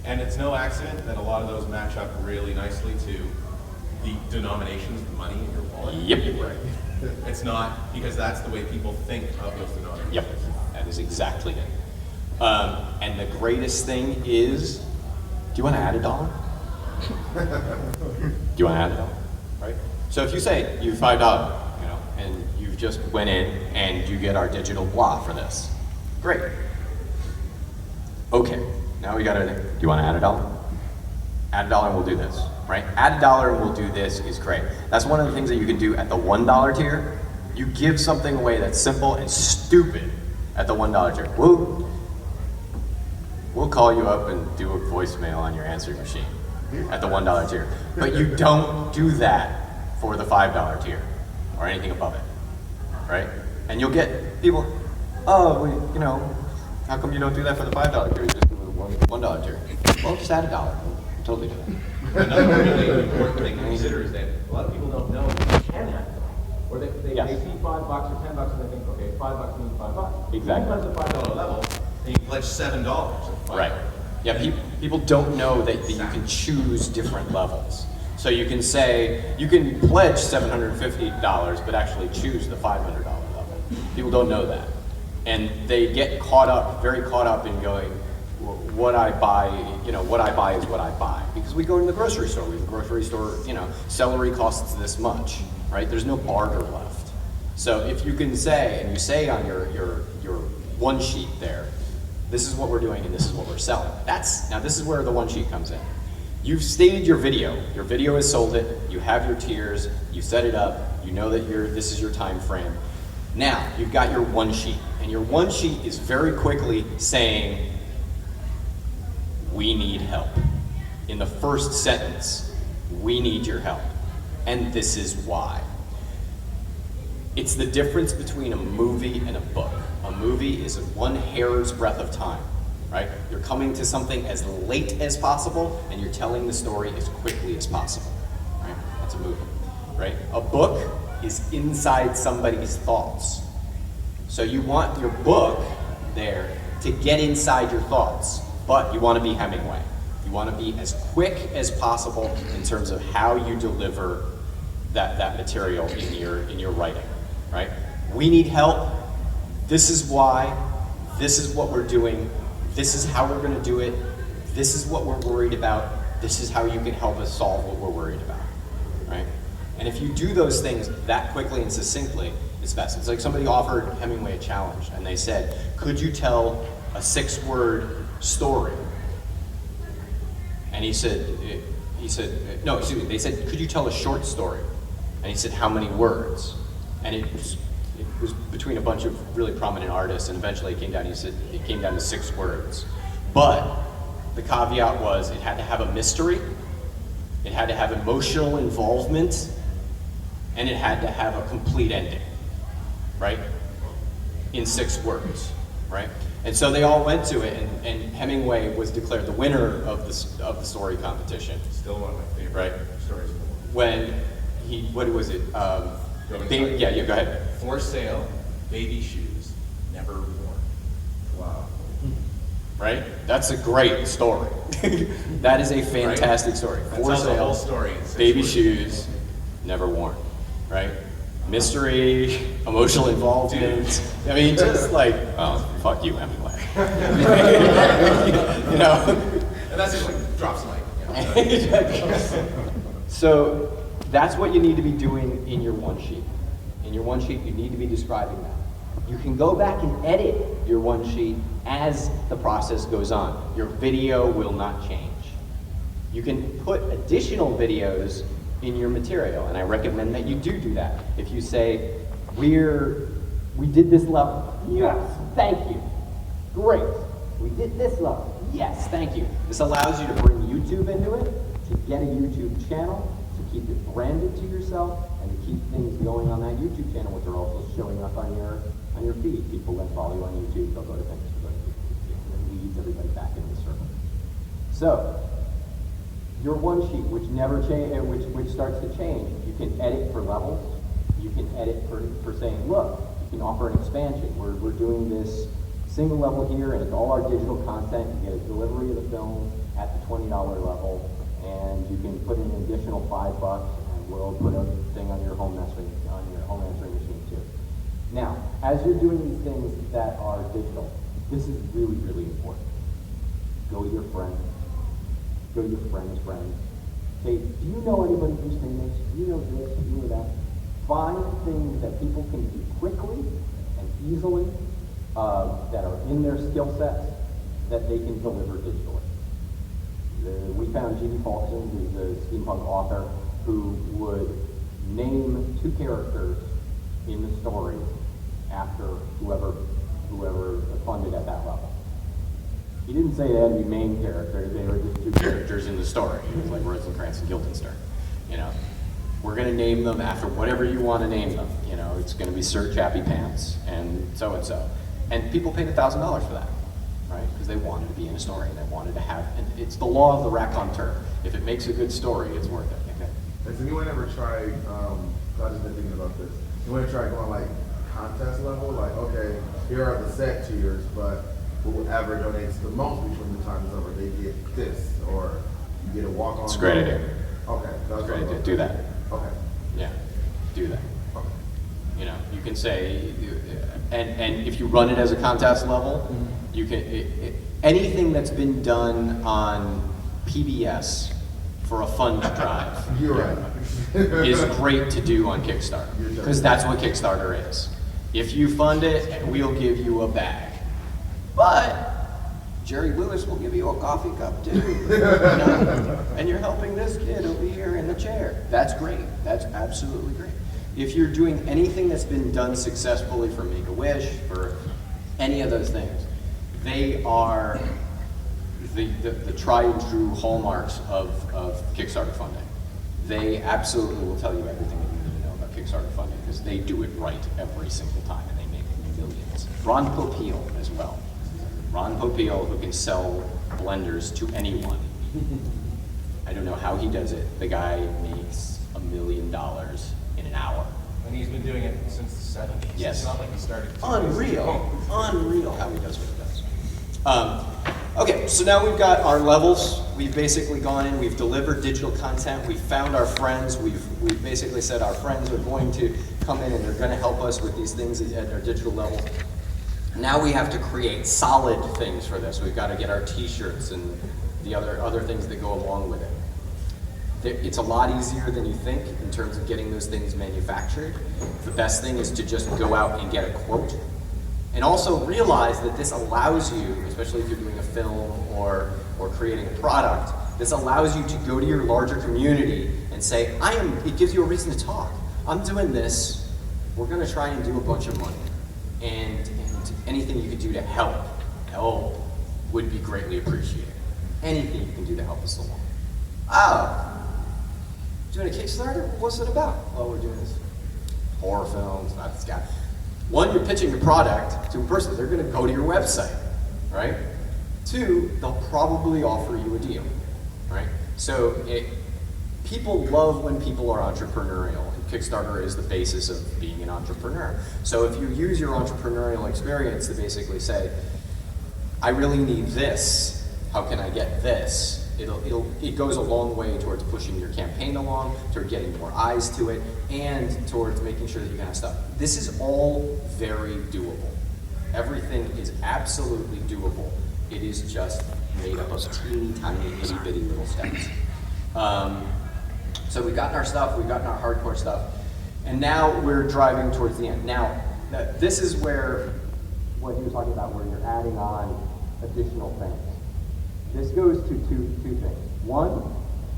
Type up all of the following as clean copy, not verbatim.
And it's no accident that a lot of those match up really nicely to the denominations of money in your wallet. Yep. Right. It's not because that's the way people think of those denominations. Yep, that is exactly it. And the greatest thing is, do you want to add $1? Do you want to add $1? Right? So if you say you have $5, you know, and you've just went in and you get our digital blah for this, great. Okay, now we got to, do you want to add $1? Add $1 and we'll do this, right? Add $1 and we'll do this is great. That's one of the things that you can do at the $1 tier. You give something away that's simple and stupid at the $1 tier. We'll call you up and do a voicemail on your answering machine at the $1 tier. But you don't do that for the $5 tier or anything above it, right? And you'll get people, oh, well, you know, how come you don't do that for the $5 tier? You just do the $1 tier. Well, just add $1. We'll totally do that. Another really important thing to consider is that a lot of people don't know that you can add $1. Or they see $5 or $10 and they think, okay, $5 means $5. Exactly. Sometimes at $5 level, and you pledge $7. Right. Yeah, people don't know that you can choose different levels. So you can say, you can pledge $750, but actually choose the $500 level. People don't know that. And they get very caught up in going, what I buy, you know, what I buy is what I buy. Because we go to the grocery store, you know, celery costs this much, right? There's no barter left. So if you can say, and you say on your one sheet there, this is what we're doing and this is what we're selling. Now this is where the one sheet comes in. You've stated your video has sold it, you have your tiers, you set it up, you know that this is your time frame. Now, you've got your one sheet, and your one sheet is very quickly saying, we need help. In the first sentence, we need your help, and this is why. It's the difference between a movie and a book. A movie is one hair's breadth of time, right? You're coming to something as late as possible, and you're telling the story as quickly as possible, right? That's a movie, right? A book is inside somebody's thoughts. So you want your book there to get inside your thoughts, but you want to be Hemingway. You want to be as quick as possible in terms of how you deliver that material in your writing, right? We need help. This is why. This is what we're doing. This is how we're going to do it. This is what we're worried about. This is how you can help us solve what we're worried about, right? And if you do those things that quickly and succinctly, it's best. It's like somebody offered Hemingway a challenge, and they said, could you tell a 6-word story? And he said, no, excuse me, they said, could you tell a short story? And he said, how many words? And it was between a bunch of really prominent artists, and eventually it came down to 6 words. But the caveat was it had to have a mystery, it had to have emotional involvement, and it had to have a complete ending, right? In 6 words, right? And so they all went to it, and Hemingway was declared the winner of the story competition. Still one of my favorite stories in the world. When what was it? Go ahead. For sale, baby shoes, never worn. Wow. Right? That's a great story. That is a fantastic story. For sale, the whole story. Baby shoes, never worn. Right? Mystery, emotional involvement. I mean, just like, oh, fuck you, Hemingway. You know? And that's just like drops mic. You know? So that's what you need to be doing in your one sheet. In your one sheet, you need to be describing that. You can go back and edit your one sheet as the process goes on. Your video will not change. You can put additional videos in your material, and I recommend that you do that. If you say, we did this level, yes, thank you, great. We did this level, yes, thank you. This allows you to bring YouTube into it, to get a YouTube channel, to keep it branded to yourself, and to keep things going on that YouTube channel, which are also showing up on your feed. People that follow you on YouTube, they'll go to things, it leads everybody back into the circle. So, your one sheet, which never change, which starts to change, you can edit for levels. You can edit for saying, look, you can offer an expansion. We're doing this single level here, and it's all our digital content. You get a delivery of the film at the as you're doing these things that are digital, this is really, really important. Go to your friends. Go to your friends' friends. Say, do you know anybody who's famous? Do you know this? Do you know that? Find things that people can do quickly and easily, that are in their skill sets, that they can deliver digitally. We found G.D. Faulkson, who's a steampunk author, who would name 2 characters in the story after whoever funded at that level. He didn't say they had to be main characters, they were just 2 characters in the story. It was like Rosencrantz and Guildenstern. You know, we're gonna name them after whatever you wanna name them. You know, it's gonna be Sir Chappy Pants and so. And people paid $1,000 for that, right? Because they wanted to be in a story, and they wanted to have, and it's the law of the raconteur. If it makes a good story, it's worth it. Okay. Has anyone ever tried, I've just been thinking about this, anyone try going like contest level? Like, okay, here are the set tiers, but whoever donates the most between the time is over, they get this, or you get a walk-on. It's a great idea. Okay. It's a great idea. Do that. Okay. Yeah, do that. Okay. You know, you can say, and if you run it as a contest level, you can, anything that's been done on PBS for a fund drive You're right. is great to do on Kickstarter, because that's what Kickstarter is. If you fund it, we'll give you a bag. But Jerry Lewis will give you a coffee cup too, you know? And you're helping this kid over here in the chair. That's great. That's absolutely great. If you're doing anything that's been done successfully for Make-A-Wish, for any of those things, they are the tried and true hallmarks of Kickstarter funding. They absolutely will tell you everything that you need to know about Kickstarter funding, because they do it right every single time, and they make millions. Ron Popeil as well. Ron Popeil, who can sell blenders to anyone. I don't know how he does it. The guy makes $1 million in an hour. And he's been doing it since the 70s. Yes. It's not like he started. Unreal. Unreal how he does what he does. Okay, so now we've got our levels. We've basically gone in, we've delivered digital content, we've found our friends, we've basically said our friends are going to come in and they're going to help us with these things at our digital level. Now we have to create solid things for this. We've got to get our t-shirts and the other things that go along with it. It's a lot easier than you think in terms of getting those things manufactured. The best thing is to just go out and get a quote. And also realize that this allows you, especially if you're doing a film or creating a product, this allows you to go to your larger community and say, it gives you a reason to talk. I'm doing this, we're gonna try and do a bunch of money. And anything you could do to help would be greatly appreciated. Anything you can do to help us along. Oh, doing a Kickstarter? What's it about? Well, we're doing this horror films, about this guy. One, you're pitching your product to a person. They're going to go to your website, right? Two, they'll probably offer you a deal, right? So people love when people are entrepreneurial, and Kickstarter is the basis of being an entrepreneur. So if you use your entrepreneurial experience to basically say, I really need this, how can I get this? It goes a long way towards pushing your campaign along, toward getting more eyes to it, and towards making sure that you can have stuff. This is all very doable. Everything is absolutely doable. It is just made up of teeny tiny, itty bitty little steps. So we've gotten our stuff, we've gotten our hardcore stuff, and now we're driving towards the end. Now, this is where, what he was talking about, where you're adding on additional things. This goes to two things. One,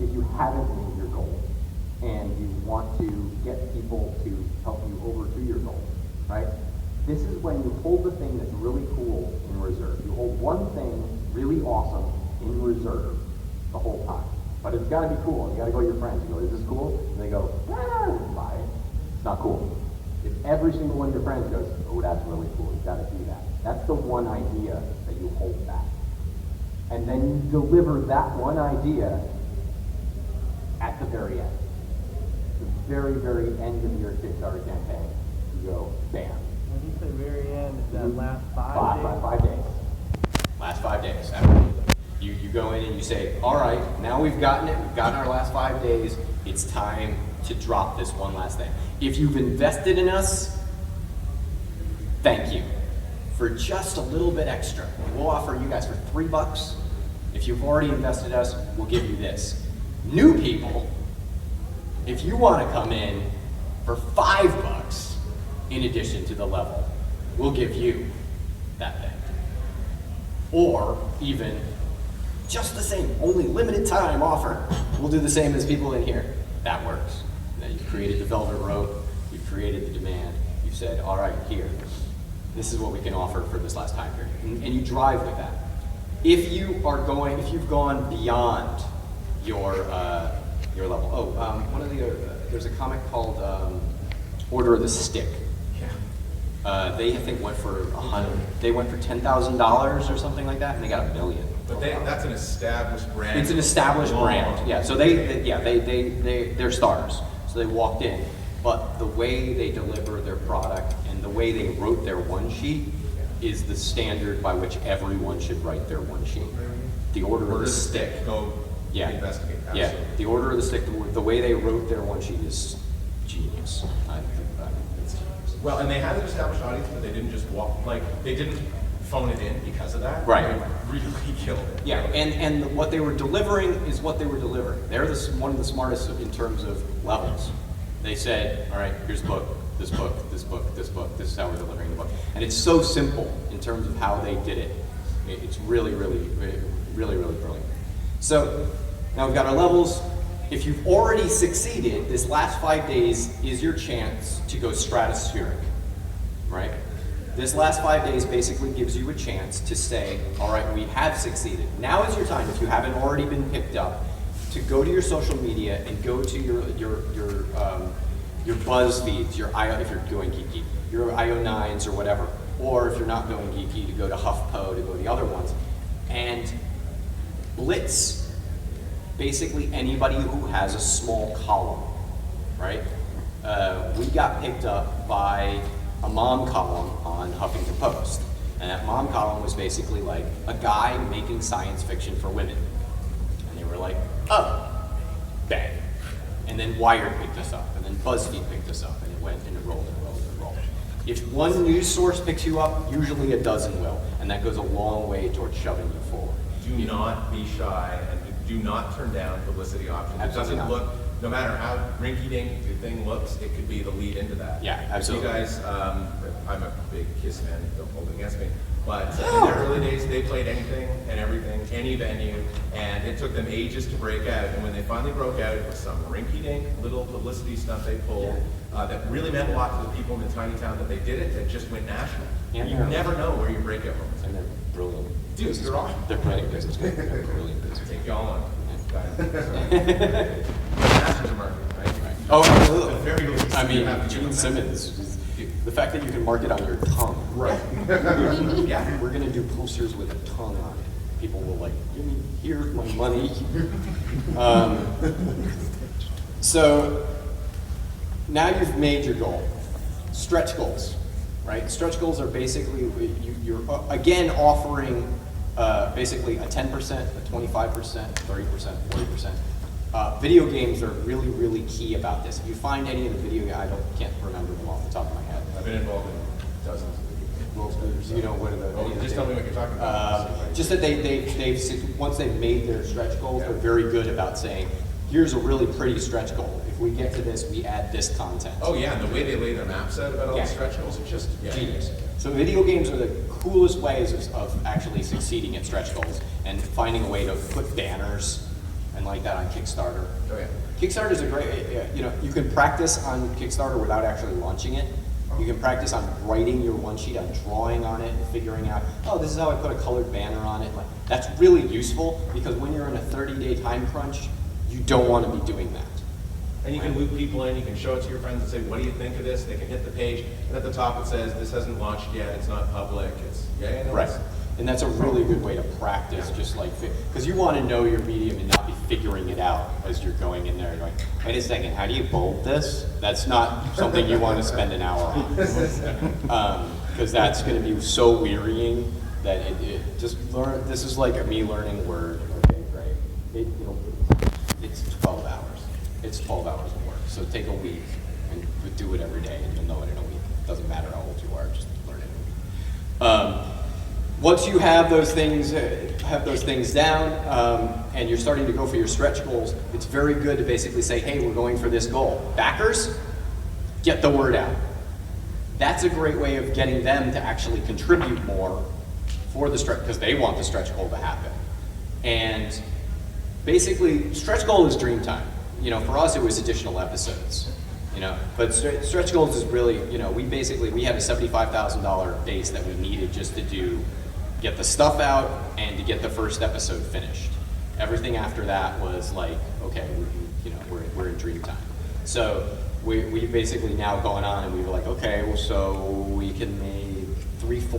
if you haven't made your goal and you want to get people to help you over to your goal, right? This is when you hold the thing that's really cool in reserve. You hold one thing really awesome in reserve the whole time. But it's gotta be cool. You gotta go to your friends. You go, is this cool? And they go, buy it. It's not cool. If every single one of your friends goes, oh, that's really cool, you gotta do that. That's the one idea that you hold back. And then you deliver that one idea at the very end. The very, very end of your Kickstarter campaign. You go, bam. When you say very end, it's that last 5 days. Last 5 days. Absolutely. You go in and you say, all right, now we've gotten it, we've gotten our last 5 days, it's time to drop this one last thing. If you've invested in us, thank you. For just a little bit extra, we'll offer you guys for $3. If you've already invested us, we'll give you this. New people, if you want to come in for $5 in addition to the level, we'll give you that thing. Or even just the same, only limited time offer. We'll do the same as people in here. That works. Now you've created the velvet rope, you've created the demand, you've said, all right, here, this is what we can offer for this last time period. And you drive with that. If you've gone beyond your level. Oh, one of the, there's a comic called Order of the Stick. They, I think, went for $10,000 or something like that, and they got $1 million. But that's an established brand. It's an established brand, yeah. So they're stars. So they walked in, but the way they deliver their product and the way they wrote their one sheet is the standard by which everyone should write their one sheet. The Order of the Stick. Go investigate. Absolutely. Yeah. The Order of the Stick. The way they wrote their one sheet is genius. I think it's genius. Well, and they had an established audience, but they didn't just they didn't phone it in because of that. Right. They really killed it. Yeah, and what they were delivering is what they were delivering. They're one of the smartest in terms of levels. They said, all right, here's the book, this book, this book, this book. This is how we're delivering the book. And it's so simple in terms of how they did it. It's really, really, really, really, really brilliant. So now we've got our levels. If you've already succeeded, this last 5 days is your chance to go stratospheric, right? This last 5 days basically gives you a chance to say, all right, we have succeeded. Now is your time, if you haven't already been picked up, to go to your social media and go to your buzz feeds, if you're going geeky, your IO9s or whatever, or if you're not going geeky, to go to HuffPo, to go to the other ones, and blitz basically anybody who has a small column, right? We got picked up by a mom column on Huffington Post. And that mom column was basically like a guy making science fiction for women. And they were like, oh, bang. And then Wired picked us up, and then BuzzFeed picked us up, and it went and it rolled and rolled and rolled. If one news source picks you up, usually a dozen will, and that goes a long way towards shoving you forward. Do not be shy, and do not turn down publicity options. Absolutely It doesn't not. look, no matter how rinky-dink the thing looks, it could be the lead into that. Yeah, absolutely. You guys, I'm a big Kiss fan, don't hold it against me, but in their early days, they played anything and everything, any venue, and it took them ages to break out, and when they finally broke out, it was some rinky-dink little publicity stuff they pulled that really meant a lot to the people in the tiny town that they did it, that just went national. And you never know where your breakout moments. And they're brilliant. Dude, you're awesome. They're brilliant business guys. They're brilliant business. Take y'all on. Masters of marketing, right? Oh, At the absolutely. very least, I you have mean, to Gene do Simmons, the fact that you can mark it on your tongue. Right. Yeah, we're gonna do posters with a tongue on it. People will like, give me, here's my money. So now you've made your goal. Stretch goals, right? Stretch goals are basically, you're again offering basically a 10%, a 25%, 30%, 40%. Video games are really, really key about this. If you find any of the video, can't remember them off the top of my head. I've been involved in dozens of You know, what are the? any of the just tell me what you're talking about. Just that they've once they've made their stretch goals, they're very good about saying, here's a really pretty stretch goal. If we get to this, we add this content. Oh yeah, and the way they lay their maps out about all Yeah. the stretch goals, it's just Genius. So video games are the coolest ways of actually succeeding at stretch goals and finding a way to put banners and like that on Kickstarter. Oh yeah. Kickstarter is a great, you can practice on Kickstarter without actually launching it. You can practice on writing your one sheet, on drawing on it, and figuring out, oh, this is how I put a colored banner on it. Like, that's really useful because when you're in a 30-day time crunch, you don't want to be doing that. And you can loop people in, you can show it to your friends and say, what do you think of this? They can hit the page, and at the top it says, this hasn't launched yet, it's not public, it's, no, Right. it's- And that's a really good way to practice, just like, because you want to know your medium and not be figuring it out as you're going in there. You're like, wait a second, how do you bold this? That's not something you want to spend an hour on. Because that's going to be so wearying that it just learn. This is like me learning Word. Okay, great. It's 12 hours. It's 12 hours of work. So take a week and do it every day, and you'll know it in a week. It doesn't matter how old you are, just learn it. Once you have those things down, and you're starting to go for your stretch goals, it's very good to basically say, hey, we're going for this goal. Backers, get the word out. That's a great way of getting them to actually contribute more for the stretch, because they want the stretch goal to happen. And basically, stretch goal is dream time. You know, for us, it was additional episodes. You know, but stretch goals is really, you know, we had a $75,000 base that we needed just to get the stuff out and to get the first episode finished. Everything after that was like, okay, we're in dream time. So we basically now gone on and we were like, okay, well, so we can make 3 full